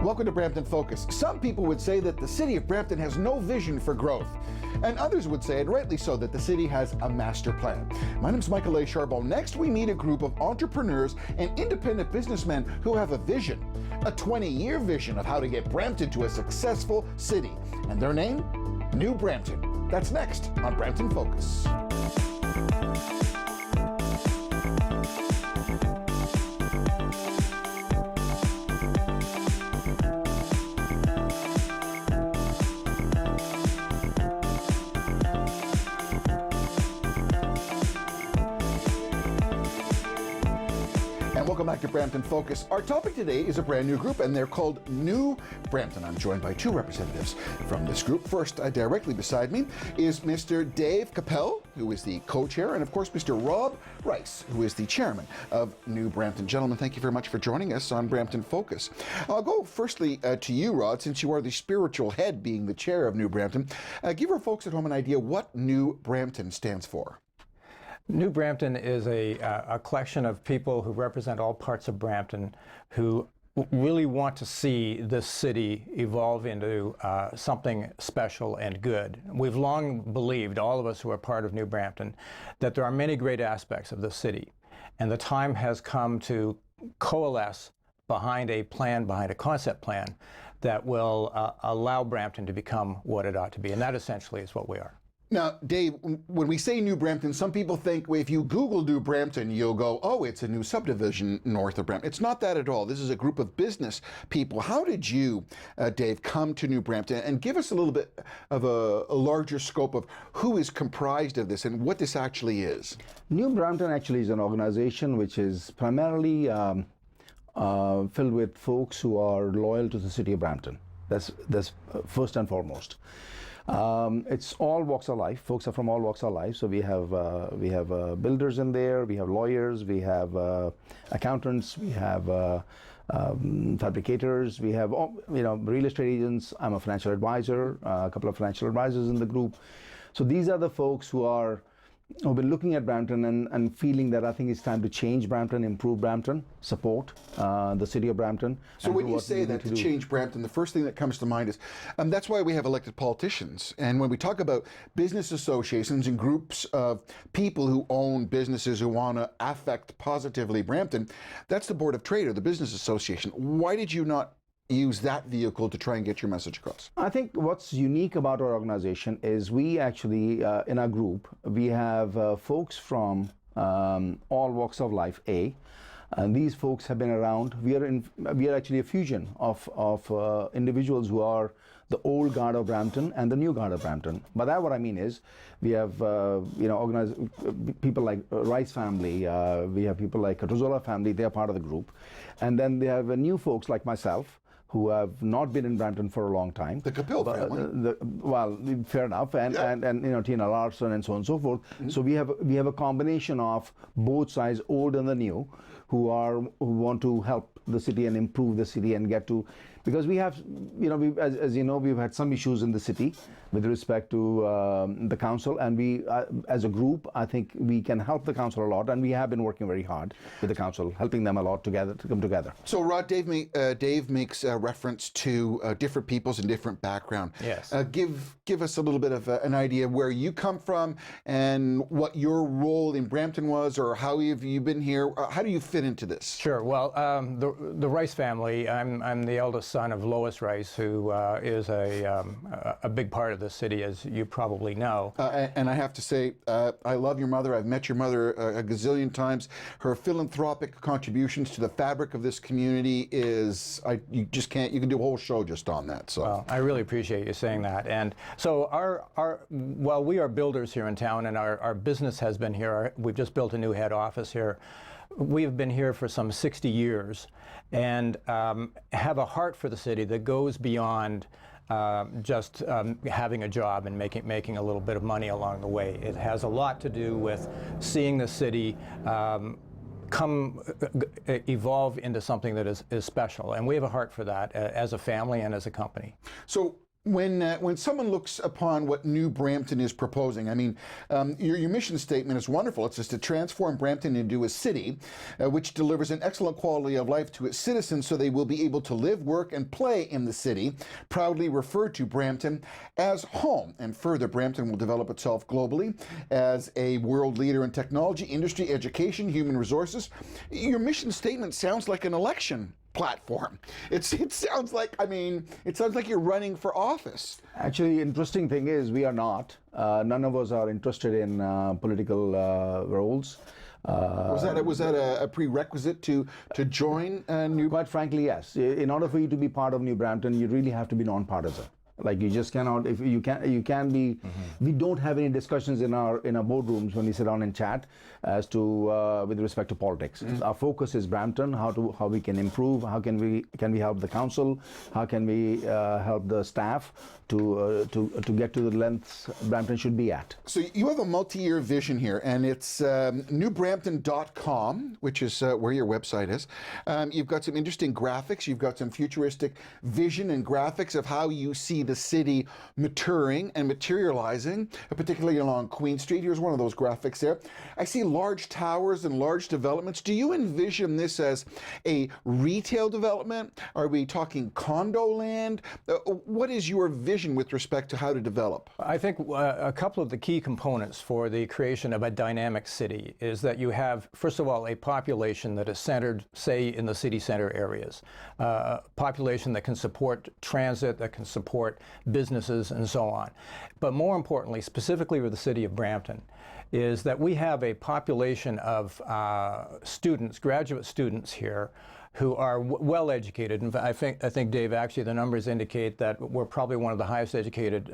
Welcome to Brampton Focus. Some people would say that the city of Brampton has no vision for growth. And others would say, and rightly so, that the city has a master plan. My name is Michael A. Charbon. Next, we meet a group of entrepreneurs and independent businessmen who have a vision, a 20-year vision of how to get Brampton to a successful city. And their name? New Brampton. That's next on Brampton Focus. Welcome back to Brampton Focus. Our topic today is a brand new group, and they're called New Brampton. I'm joined by two representatives from this group. First, directly beside me is Mr. Dave Capel, who is the co-chair, and of course, Mr. Rob Rice, who is the chairman of New Brampton. Gentlemen, thank you very much for joining us on Brampton Focus. I'll go firstly to you, Rod, since you are the spiritual head, being the chair of New Brampton. Give our folks at home an idea what New Brampton stands for. New Brampton is a collection of people who represent all parts of Brampton who really want to see this city evolve into something special and good. We've long believed, all of us who are part of New Brampton, that there are many great aspects of the city, and the time has come to coalesce behind a plan, behind a concept plan that will allow Brampton to become what it ought to be, and that essentially is what we are. Now, Dave, when we say New Brampton, some people think, well, if you Google New Brampton, you'll go, oh, it's a new subdivision north of Brampton. It's not that at all. This is a group of business people. How did you, Dave, come to New Brampton? And give us a little bit of a larger scope of who is comprised of this and what this actually is. New Brampton actually is an organization which is primarily filled with folks who are loyal to the city of Brampton. That's first and foremost. It's all walks of life. Folks are from all walks of life. So we have builders in there. We have lawyers. We have accountants. We have fabricators. We have real estate agents. I'm a financial advisor. A couple of financial advisors in the group. So these are the folks who've been looking at Brampton and feeling that I think it's time to change Brampton, improve Brampton, support the city of Brampton. So when you say that to change Brampton, the first thing that comes to mind is that's why we have elected politicians. And when we talk about business associations and groups of people who own businesses who want to affect positively Brampton, that's the Board of Trade or the Business Association. Why did you not use that vehicle to try and get your message across? I think what's unique about our organization is we actually, in our group, we have folks from all walks of life, and these folks have been around. We are actually a fusion of individuals who are the old guard of Brampton and the new guard of Brampton. By that, what I mean is, we have organized people like Rice family. We have people like Rozola family. They are part of the group, and then they have new folks like myself, who have not been in Brampton for a long time. The Capel family. Well, fair enough, and Tina Larson and so on and so forth. Mm-hmm. So we have a combination of both sides, old and the new, who want to help the city and improve the city and get to, because we have, as you know, we've had some issues in the city with respect to the council, and we, as a group, I think we can help the council a lot, and we have been working very hard with the council, helping them a lot to come together. So, Rod, Dave makes reference to different peoples and different background. Yes. Give us a little bit of an idea where you come from and what your role in Brampton was, or how have you been here? How do you fit into this? Sure. Well, the Rice family. I'm the eldest son of Lois Rice, who is a big part of the city, as you probably know. And I have to say, I love your mother. I've met your mother a gazillion times. Her philanthropic contributions to the fabric of this community is, you can do a whole show just on that. So. Well, I really appreciate you saying that. And so while we are builders here in town, and our business has been here, we've just built a new head office here. We've been here for some 60 years and have a heart for the city that goes beyond just having a job and making a little bit of money along the way. It has a lot to do with seeing the city evolve into something that is special, and we have a heart for that as a family and as a company. So When someone looks upon what New Brampton is proposing, I mean, your mission statement is wonderful. It's just to transform Brampton into a city which delivers an excellent quality of life to its citizens so they will be able to live, work, and play in the city, proudly refer to Brampton as home. And further, Brampton will develop itself globally as a world leader in technology, industry, education, human resources. Your mission statement sounds like an election platform. It sounds like, I mean, it sounds like you're running for office. Actually, interesting thing is we are not. None of us are interested in political roles. Was that a prerequisite to join New? Quite frankly, yes. In order for you to be part of New Brampton, you really have to be nonpartisan. Like you just cannot. If you can be. We don't have any discussions in our boardrooms when we sit down and chat as to with respect to politics. Our focus is Brampton. How we can improve. How can we help the council? How can we help the staff to get to the lengths Brampton should be at? So you have a multi-year vision here, and it's newbrampton.com, which is where your website is. You've got some interesting graphics. You've got some futuristic vision and graphics of how you see the city maturing and materializing, particularly along Queen Street. Here's one of those graphics there. I see large towers and large developments. Do you envision this as a retail development? Are we talking condo land? What is your vision with respect to how to develop? I think a couple of the key components for the creation of a dynamic city is that you have, first of all, a population that is centered, say, in the city center areas. A population that can support transit, that can support businesses, and so on. But more importantly, specifically with the city of Brampton, is that we have a population of students, graduate students here, who are well educated. In fact, I think, Dave, actually the numbers indicate that we're probably one of the highest educated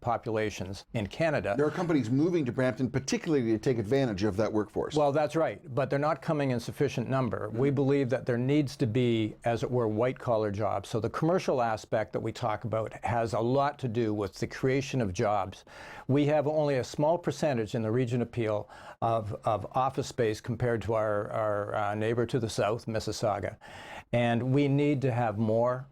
populations in Canada. There are companies moving to Brampton particularly to take advantage of that workforce. Well, that's right, but they're not coming in sufficient number. We believe that there needs to be, as it were, white-collar jobs. So the commercial aspect that we talk about has a lot to do with the creation of jobs. We have only a small percentage in the region of Peel of office space compared to our neighbor to the south, Mississauga, and we need to have more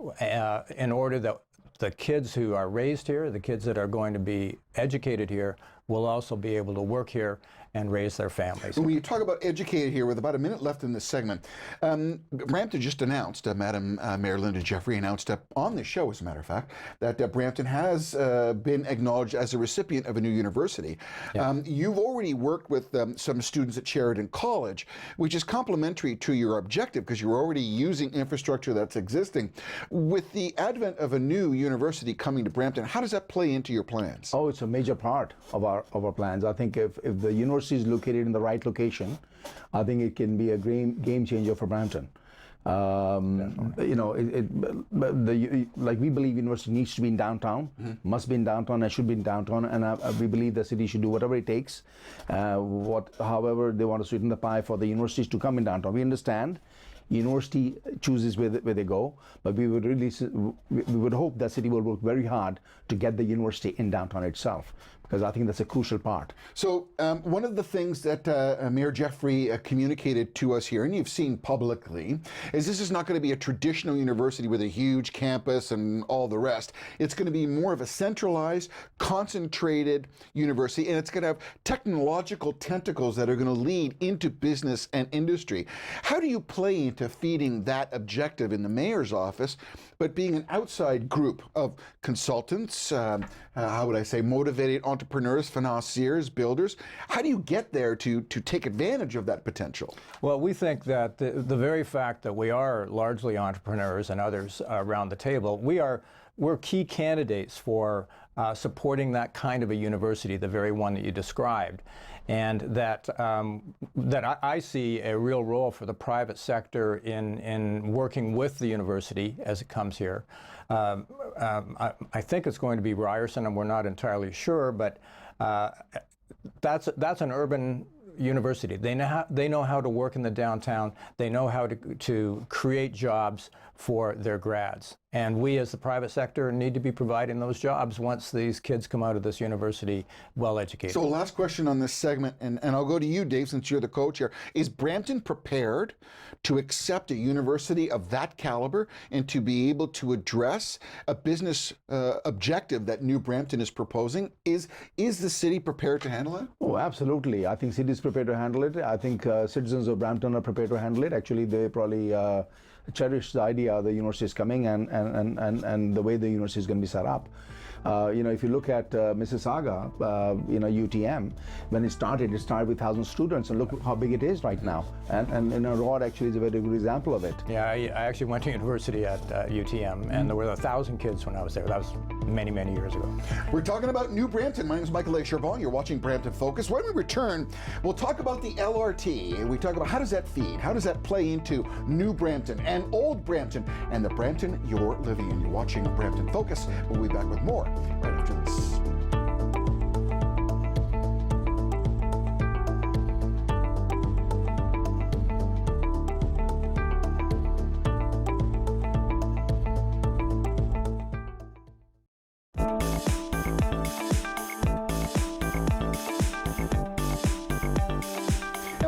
in order that the kids who are raised here, the kids that are going to be educated here, will also be able to work here and raise their families. When you talk about educated here, with about a minute left in this segment, Brampton just announced, Madam Mayor Linda Jeffrey announced on this show, as a matter of fact, that Brampton has been acknowledged as a recipient of a new university. Yeah. You've already worked with some students at Charbon College, which is complementary to your objective because you're already using infrastructure that's existing. With the advent of a new university coming to Brampton, how does that play into your plans? Oh, it's a major part of our plans. I think if the university is located in the right location, I think it can be a game changer for Brampton. You know, like we believe university needs to be in downtown, must be in downtown, and should be in downtown, and we believe the city should do whatever it takes, however they want to sweeten the pie for the universities to come in downtown. We understand university chooses where they go, but we would hope that city will work very hard to get the university in downtown itself, because I think that's a crucial part. So one of the things that Mayor Jeffrey communicated to us here, and you've seen publicly, is this is not going to be a traditional university with a huge campus and all the rest. It's going to be more of a centralized, concentrated university, and it's going to have technological tentacles that are going to lead into business and industry. How do you play into feeding that objective in the mayor's office, but being an outside group of consultants, how would I say, motivated entrepreneurs, financiers, builders? How do you get there to take advantage of that potential? Well, we think that the very fact that we are largely entrepreneurs and others around the table, we're key candidates for supporting that kind of a university, the very one that you described, and that I see a real role for the private sector in working with the university as it comes here. I think it's going to be Ryerson, and we're not entirely sure, but that's an urban university. They know how to work in the downtown. They know how to create jobs for their grads. And we as the private sector need to be providing those jobs once these kids come out of this university well educated. So last question on this segment, and I'll go to you, Dave, since you're the co-chair. Is Brampton prepared to accept a university of that caliber and to be able to address a business objective that New Brampton is proposing? Is the city prepared to handle it? Oh, absolutely. I think city is prepared to handle it. I think citizens of Brampton are prepared to handle it. Actually, they probably cherish the idea the university is coming and the way the university is going to be set up. If you look at Mississauga, UTM, when it started with 1,000 students, and look how big it is right now. And Rod actually is a very good example of it. Yeah, I actually went to university at UTM, and there were 1,000 kids when I was there. That was many, many years ago. We're talking about New Brampton. My name is Michael A. Charbon. You're watching Brampton Focus. When we return, we'll talk about the LRT. We talk about how does that feed? How does that play into New Brampton and Old Brampton and the Brampton you're living in? You're watching Brampton Focus. We'll be back with more right after this.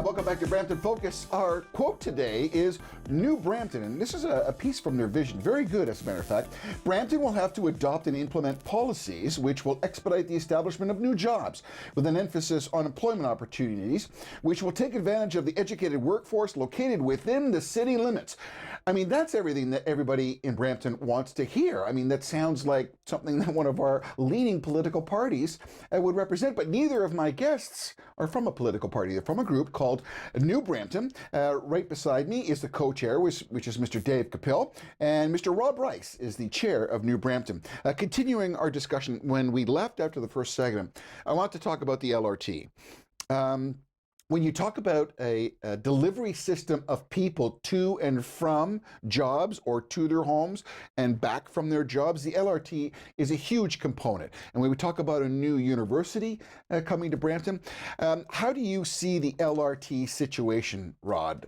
Welcome back to Brampton Focus. Our quote today is New Brampton, and this is a piece from their vision. Very good, as a matter of fact. Brampton will have to adopt and implement policies which will expedite the establishment of new jobs, with an emphasis on employment opportunities, which will take advantage of the educated workforce located within the city limits. I mean, that's everything that everybody in Brampton wants to hear. I mean, that sounds like something that one of our leading political parties would represent, but neither of my guests are from a political party. They're from a group called New Brampton. Right beside me is the co-chair, which is Mr. Dave Capil, and Mr. Rob Rice is the chair of New Brampton. Continuing our discussion, when we left after the first segment, I want to talk about the LRT. When you talk about a delivery system of people to and from jobs or to their homes and back from their jobs, the LRT is a huge component. And when we talk about a new university coming to Brampton, how do you see the LRT situation, Rod?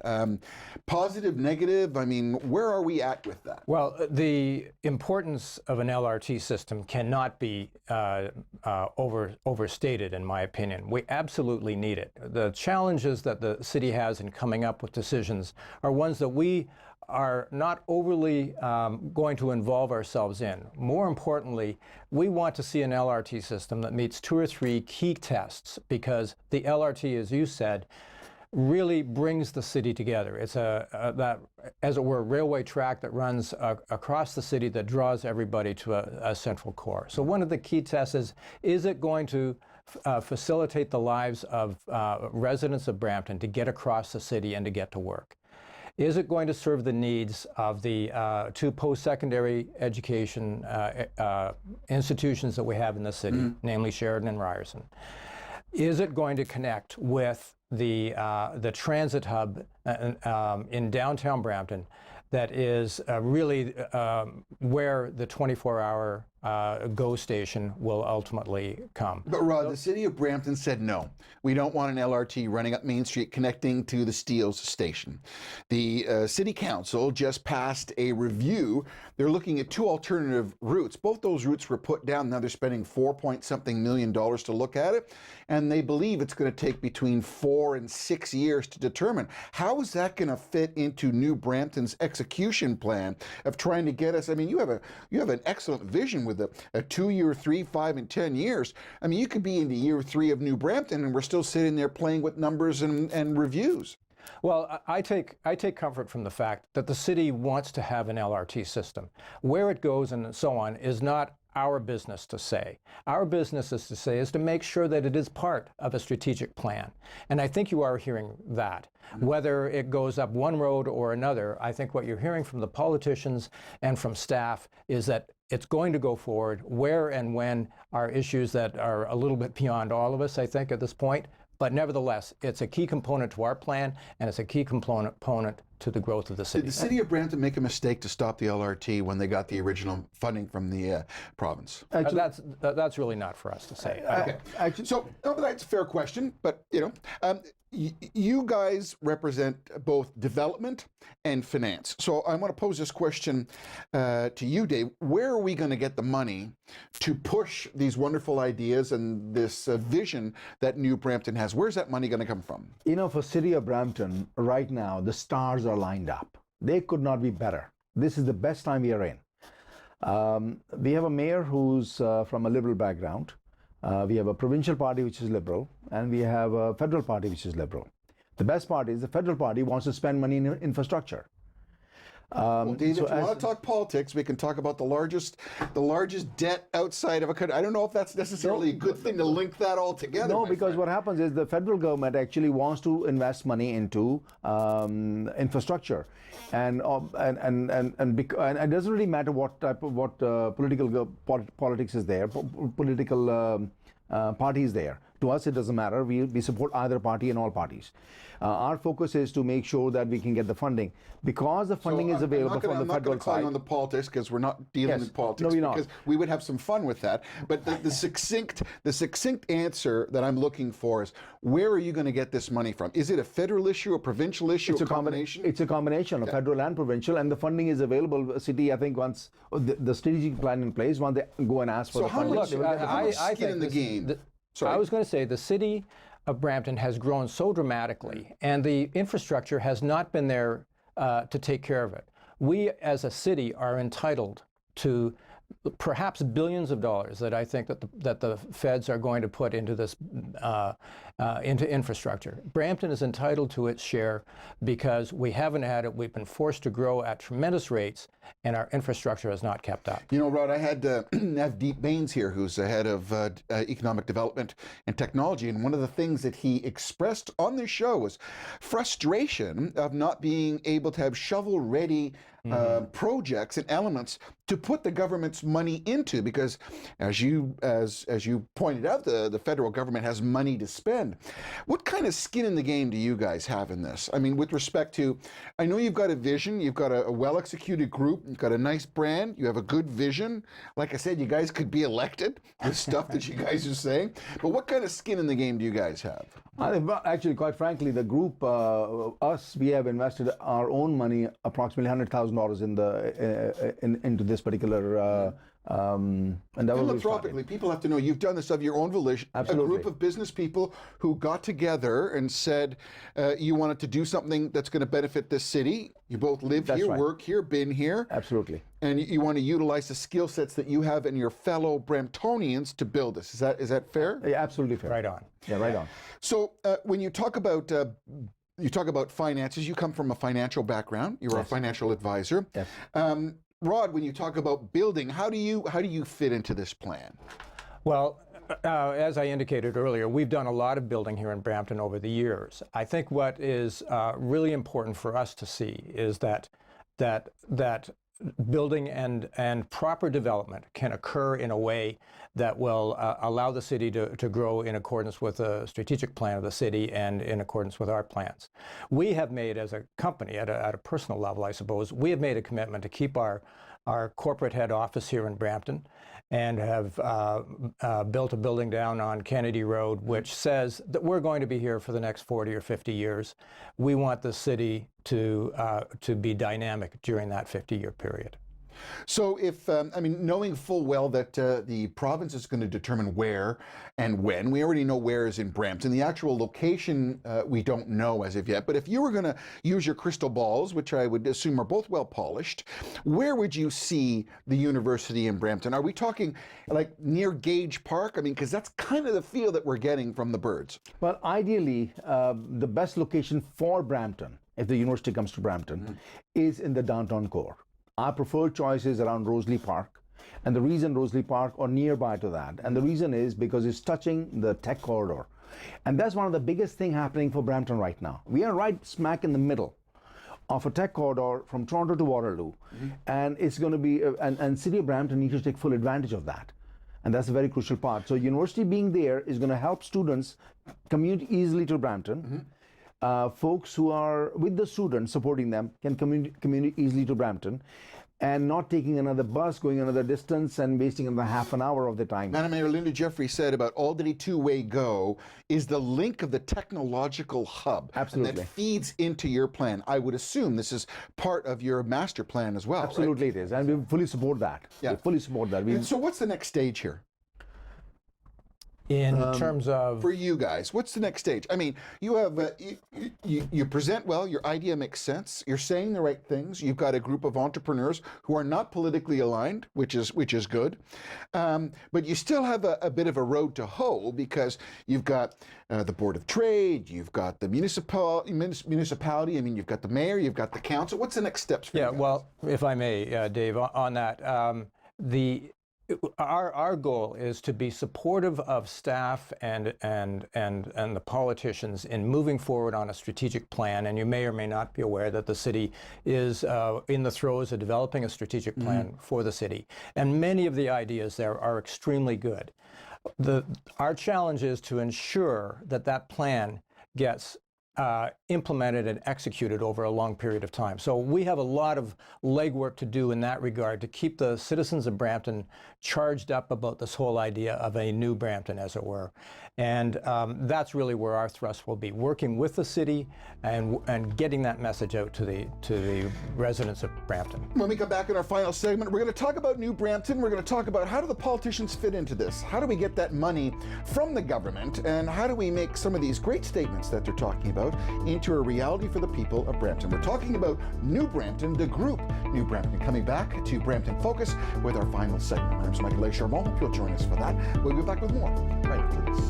Positive, negative? I mean, where are we at with that? Well, the importance of an LRT system cannot be overstated, in my opinion. We absolutely need it. The challenges that the city has in coming up with decisions are ones that we are not overly going to involve ourselves in. More importantly, we want to see an LRT system that meets 2 or 3 key tests, because the LRT, as you said, really brings the city together. It's that, as it were, railway track that runs across the city that draws everybody to a central core. So one of the key tests is it going to facilitate the lives of residents of Brampton to get across the city and to get to work? Is it going to serve the needs of the 2 post-secondary education institutions that we have in the city, namely Sheridan and Ryerson? Is it going to connect with the transit hub in downtown Brampton that is really where the 24-hour GO station will ultimately come? But Rod, the city of Brampton said no. We don't want an LRT running up Main Street connecting to the Steeles station. The city council just passed a review. They're looking at 2 alternative routes. Both those routes were put down. Now they're spending $4-point-something million to look at it, and they believe it's going to take between 4 and 6 years to determine. How is that going to fit into New Brampton's execution plan of trying to get us? I mean, you have an excellent vision with a 2-year, 3, 5, and 10 years. I mean, you could be into year 3 of New Brampton, and we're still sitting there playing with numbers and reviews. Well, I take comfort from the fact that the city wants to have an LRT system. Where it goes and so on is not our business to say. Our business is to make sure that it is part of a strategic plan. And I think you are hearing that. Whether it goes up one road or another, I think what you're hearing from the politicians and from staff is that it's going to go forward. Where and when are issues that are a little bit beyond all of us, I think, at this point. But nevertheless, it's a key component to our plan, and it's a key component the growth of the city. Did the city of Brampton make a mistake to stop the LRT when they got the original funding from the province? That's really not for us to say. Okay. So no, but that's a fair question. But you guys represent both development and finance. So I want to pose this question to you, Dave. Where are we going to get the money to push these wonderful ideas and this vision that New Brampton has? Where's that money going to come from? For City of Brampton, right now, the stars are lined up. They could not be better. This is the best time we are in. We have a mayor who's from a liberal background. We have a provincial party which is liberal, and we have a federal party which is liberal. The best part is the federal party wants to spend money in infrastructure. Well, Dave, if you want to talk politics, we can talk about the largest debt outside of a country. I don't know if that's necessarily a good thing to link that all together. No, because what happens is the federal government actually wants to invest money into infrastructure, and it doesn't really matter what type of politics is there, political party is there. To us, it doesn't matter. We support either party and all parties. Our focus is to make sure that we can get the funding, because the funding is available from the federal side. I'm not going to call you on the politics, because we're not dealing with politics. No, we're not. Because we would have some fun with that. But the succinct answer that I'm looking for is, where are you going to get this money from? Is it a federal issue, a provincial issue, a combination? It's a combination of federal and provincial, and the funding is available. The city, I think, once the strategic plan in place, once they go and ask for the funding. How much skin in the game? I was going to say the city of Brampton has grown so dramatically, and the infrastructure has not been there to take care of it. We, as a city, are entitled to perhaps billions of dollars that I think that the feds are going to put into this into infrastructure. Brampton is entitled to its share because we haven't had it. We've been forced to grow at tremendous rates, and our infrastructure has not kept up. Rod, I had Deep Baines here, who's the head of economic development and technology, and one of the things that he expressed on this show was frustration of not being able to have shovel-ready projects and elements to put the government's money into, because as you pointed out, the federal government has money to spend. What kind of skin in the game do you guys have in this? I mean, with respect to, I know you've got a vision, you've got a well-executed group, you've got a nice brand, you have a good vision. Like I said, you guys could be elected with stuff that you guys are saying, but what kind of skin in the game do you guys have? I think, actually, quite frankly, the group, we have invested our own money, approximately $100,000 into this particular endeavor. Philanthropically, people have to know you've done this of your own volition. Absolutely. A group of business people who got together and said you wanted to do something that's going to benefit this city. You both live here, work here, been here. Absolutely. And you want to utilize the skill sets that you have and your fellow Bramptonians to build this. Is that fair? Yeah, absolutely fair. Right on. Yeah, right on. So when you talk about finances, you come from a financial background. You're a financial advisor. Yes. Rod, when you talk about building, how do you fit into this plan? Well, as I indicated earlier, we've done a lot of building here in Brampton over the years. I think what is really important for us to see is that building and proper development can occur in a way that will allow the city to grow in accordance with the strategic plan of the city and in accordance with our plans. We have made, as a company, at a personal level, I suppose, we have made a commitment to keep our corporate head office here in Brampton, and have built a building down on Kennedy Road, which says that we're going to be here for the next 40 or 50 years. We want the city to be dynamic during that 50-year period. So if, knowing full well that the province is going to determine where and when, we already know where is in Brampton. The actual location we don't know as of yet, but if you were going to use your crystal balls, which I would assume are both well polished, where would you see the university in Brampton? Are we talking like near Gage Park? I mean, because that's kind of the feel that we're getting from the birds. Well, ideally, the best location for Brampton, if the university comes to Brampton, is in the downtown core. Our preferred choice is around Rosalie Park, and the reason Rosalie Park or nearby to that, and the reason is because it's touching the tech corridor, and that's one of the biggest thing happening for Brampton right now. We are right smack in the middle of a tech corridor from Toronto to Waterloo, and it's going to be and City of Brampton needs to take full advantage of that, and that's a very crucial part. So university being there is going to help students commute easily to Brampton. folks who are with the students supporting them can commute easily to Brampton, and not taking another bus, going another distance, and wasting another half an hour of the time. Madam Mayor, Linda Jeffrey said about Alderney two-way go is the link of the technological hub. Absolutely. And that feeds into your plan. I would assume this is part of your master plan as well. Absolutely, right? it is, and we fully support that. Yeah. We fully support that. And so what's the next stage here? In terms of... For you guys, what's the next stage? I mean, you have you present well, your idea makes sense, you're saying the right things, you've got a group of entrepreneurs who are not politically aligned, which is good, but you still have a bit of a road to hoe, because you've got the Board of Trade, you've got the municipality, I mean, you've got the mayor, you've got the council. What's the next steps for you guys? Well, if I may, Dave, on that, our goal is to be supportive of staff and the politicians in moving forward on a strategic plan. And you may or may not be aware that the city is in the throes of developing a strategic plan for the city. And many of the ideas there are extremely good. Our challenge is to ensure that that plan gets implemented and executed over a long period of time. So we have a lot of legwork to do in that regard to keep the citizens of Brampton charged up about this whole idea of a new Brampton, as it were. And that's really where our thrust will be, working with the city and getting that message out to the residents of Brampton. When we come back in our final segment, we're going to talk about New Brampton. We're going to talk about how do the politicians fit into this? How do we get that money from the government? And how do we make some of these great statements that they're talking about into a reality for the people of Brampton? We're talking about New Brampton, the group New Brampton. Coming back to Brampton Focus with our final segment. My name is Michael A. Charbon. Hope you'll join us for that. We'll be back with more right after this.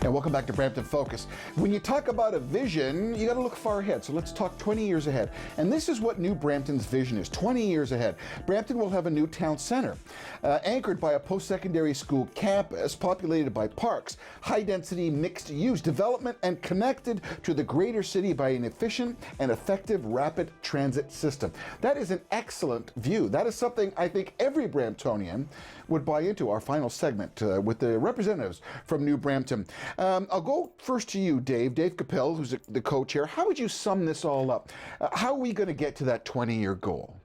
Welcome back to Brampton Focus. When you talk about a vision, you got to look far ahead. So let's talk 20 years ahead. And this is what New Brampton's vision is, 20 years ahead. Brampton will have a new town center, anchored by a post-secondary school campus, populated by parks, high-density mixed-use development, and connected to the greater city by an efficient and effective rapid transit system. That is an excellent view. That is something I think every Bramptonian would buy into. Our final segment with the representatives from New Brampton. I'll go first to you, Dave. Dave Capel, who's the co-chair. How would you sum this all up? How are we going to get to that 20-year goal?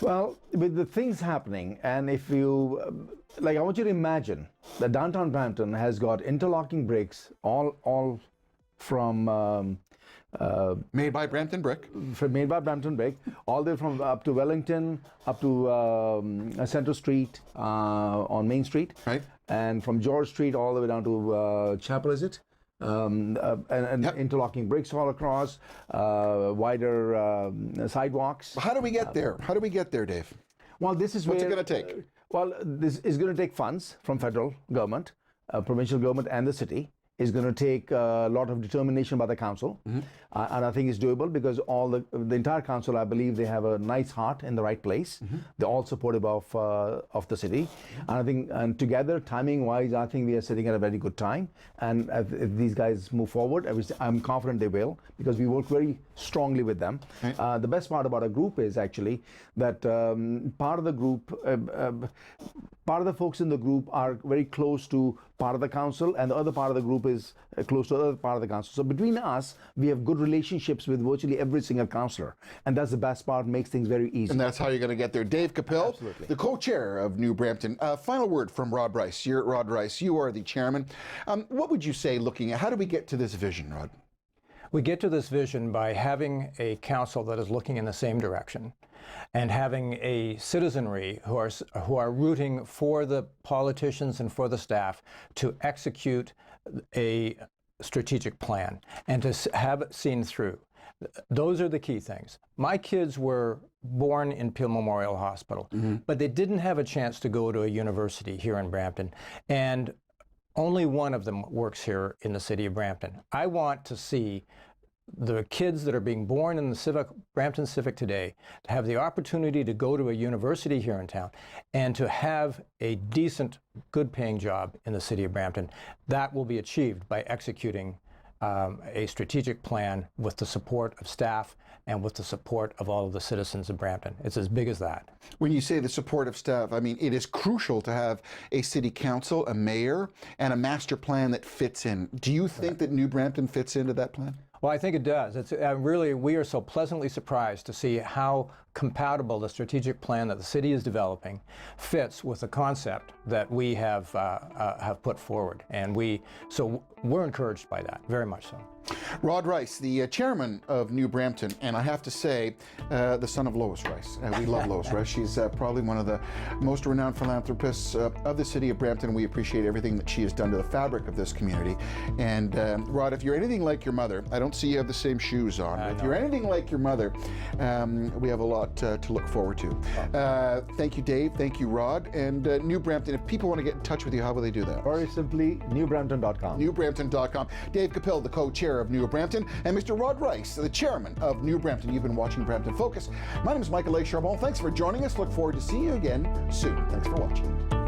Well, with the things happening, and if you, I want you to imagine that downtown Brampton has got interlocking bricks all from made by Brampton Brick. Made by Brampton Brick, all the way from up to Wellington, up to Centre Street on Main Street, right, and from George Street all the way down to Chapel, is it? And yep. Interlocking bricks all across, wider sidewalks. How do we get there? How do we get there, Dave? Well, this is what's where, it going to take? Well, this is going to take funds from federal government, provincial government, and the city. Is going to take a lot of determination by the council, and I think it's doable because all the entire council, I believe, they have a nice heart in the right place. They're all supportive of the city, and I think, and together, timing-wise, I think we are sitting at a very good time. And if these guys move forward, I'm confident they will, because we work very strongly with them. Right. The best part about a group is actually that part of the group, part of the folks in the group are very close to part of the council, and the other part of the group is close to the other part of the council. So between us, we have good relationships with virtually every single councillor, and that's the best part, makes things very easy. And that's how you're going to get there. Dave Capel, absolutely, the co-chair of New Brampton. Final word from Rod Rice. Rod Rice, you are the chairman. What would you say, looking at, how do we get to this vision, Rod? We get to this vision by having a council that is looking in the same direction, and having a citizenry who are rooting for the politicians and for the staff to execute a strategic plan and to have it seen through. Those are the key things. My kids were born in Peel Memorial Hospital, but they didn't have a chance to go to a university here in Brampton, and only one of them works here in the city of Brampton. I want to see the kids that are being born in the Brampton Civic today to have the opportunity to go to a university here in town and to have a decent, good-paying job in the city of Brampton. That will be achieved by executing a strategic plan with the support of staff and with the support of all of the citizens of Brampton. It's as big as that. When you say the support of staff, I mean, it is crucial to have a city council, a mayor, and a master plan that fits in. Do you think that New Brampton fits into that plan? Well, I think it does. It's really, we are so pleasantly surprised to see how compatible the strategic plan that the city is developing fits with the concept that we have put forward, and so we're encouraged by that, very much so. Rod Rice, the chairman of New Brampton, and I have to say, the son of Lois Rice. We love Lois Rice. She's probably one of the most renowned philanthropists of the city of Brampton. We appreciate everything that she has done to the fabric of this community. And Rod, if you're anything like your mother, I don't see you have the same shoes on, but if you're anything like your mother, we have a lot to look forward to. Thank you, Dave. Thank you, Rod. And New Brampton, if people want to get in touch with you, how will they do that? Very simply, newbrampton.com. Newbrampton.com. Dave Capel, the co-chair of New Brampton, and Mr. Rod Rice, the chairman of New Brampton. You've been watching Brampton Focus. My name is Michael A. Charbon. Thanks for joining us. Look forward to seeing you again soon. Thanks for watching.